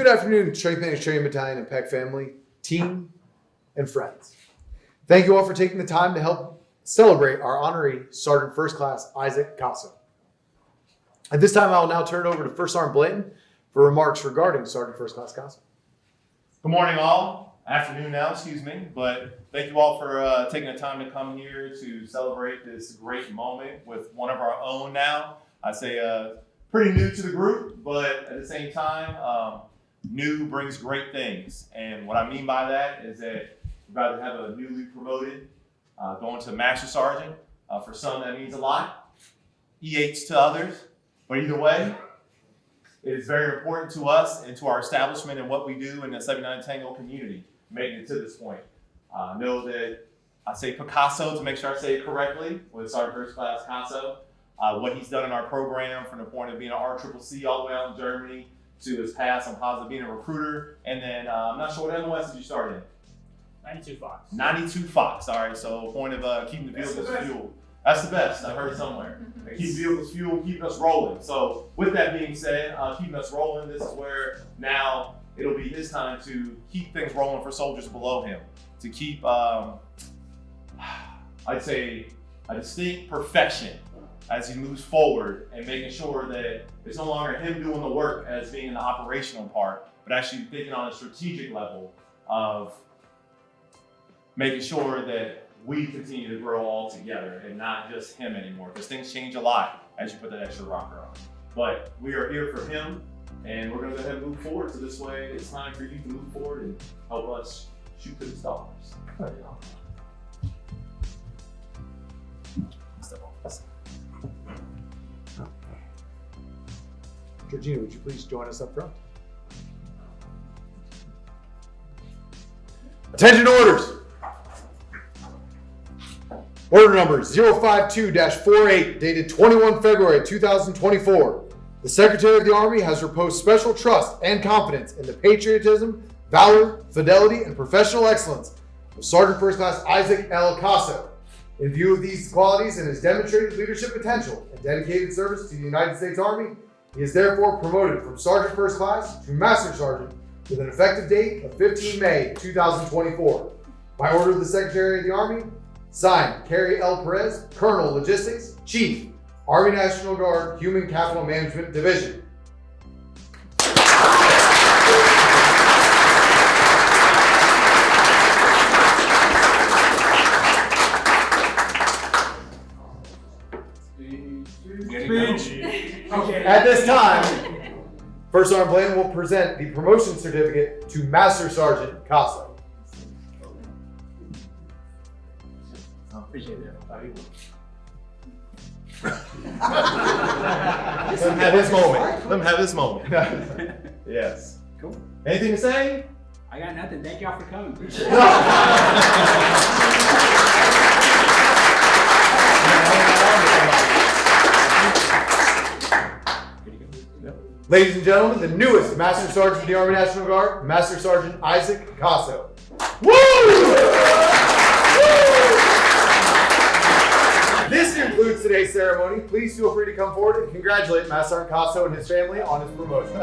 afternoon, Strength and Australian Battalion and PEC family, team, and friends. Thank you all for taking the time to help celebrate our honoree, Sergeant First Class Isaac Casso. At this time, I will now turn it over to First Sergeant Blanton for remarks regarding Sergeant First Class Casso. Good morning, all. Afternoon now, excuse me. But thank you all for taking the time to come here to celebrate this great moment with one of our own now. I say pretty new to the group, but at the same time, new brings great things. And what I mean by that is that we're about to have a newly promoted going to Master Sergeant. For some, that means a lot. EH to others. But either way, it is very important to us and to our establishment and what we do in the 79 Tango community, making it to this point. Know that I say Picasso to make sure I say it correctly with Sergeant First Class Casso. What he's done in our program from the point of being an RCCC all the way out in Germany to his past on positive being a recruiter. And then I'm not sure what MOS did you start in? 92 Fox. 92 Fox. All right, so point of keeping the vehicles fueled. That's the best, I heard somewhere. Keep vehicles fueled, keep us rolling. So with that being said, keeping us rolling, this is where now it'll be his time to keep things rolling for soldiers below him. To keep, I'd say, a distinct perfection as he moves forward and making sure that it's no longer him doing the work as being in the operational part, but actually thinking on a strategic level of making sure that we continue to grow all together and not just him anymore, because things change a lot as you put that extra rocker on. But we are here for him, and we're going to go ahead and move forward. So this way, it's time for you to move forward and help us shoot to the stars. Georgina, would you please join us up front? Attention orders! Order number 052-48, dated 21 February 2024. The Secretary of the Army has reposed special trust and confidence in the patriotism, valor, fidelity, and professional excellence of Sergeant First Class Isaac L. Casso. In view of these qualities and his demonstrated leadership potential and dedicated service to the United States Army, he is therefore promoted from Sergeant First Class to Master Sergeant with an effective date of 15 May 2024. By order of the Secretary of the Army, signed, Kerry L. Perez, Colonel Logistics, Chief, Army National Guard, Human Capital Management Division. At this time, First Sergeant Blanton will present the promotion certificate to Master Sergeant Casso. Appreciate it. Let him have his moment. Let him have his moment. Yes. Cool. Anything to say? I got nothing. Thank y'all for coming. Appreciate it. Ladies and gentlemen, the newest Master Sergeant of the Army National Guard, Master Sergeant Isaac Casso. Woo! This concludes today's ceremony. Please feel free to come forward and congratulate Master Sergeant Casso and his family on his promotion.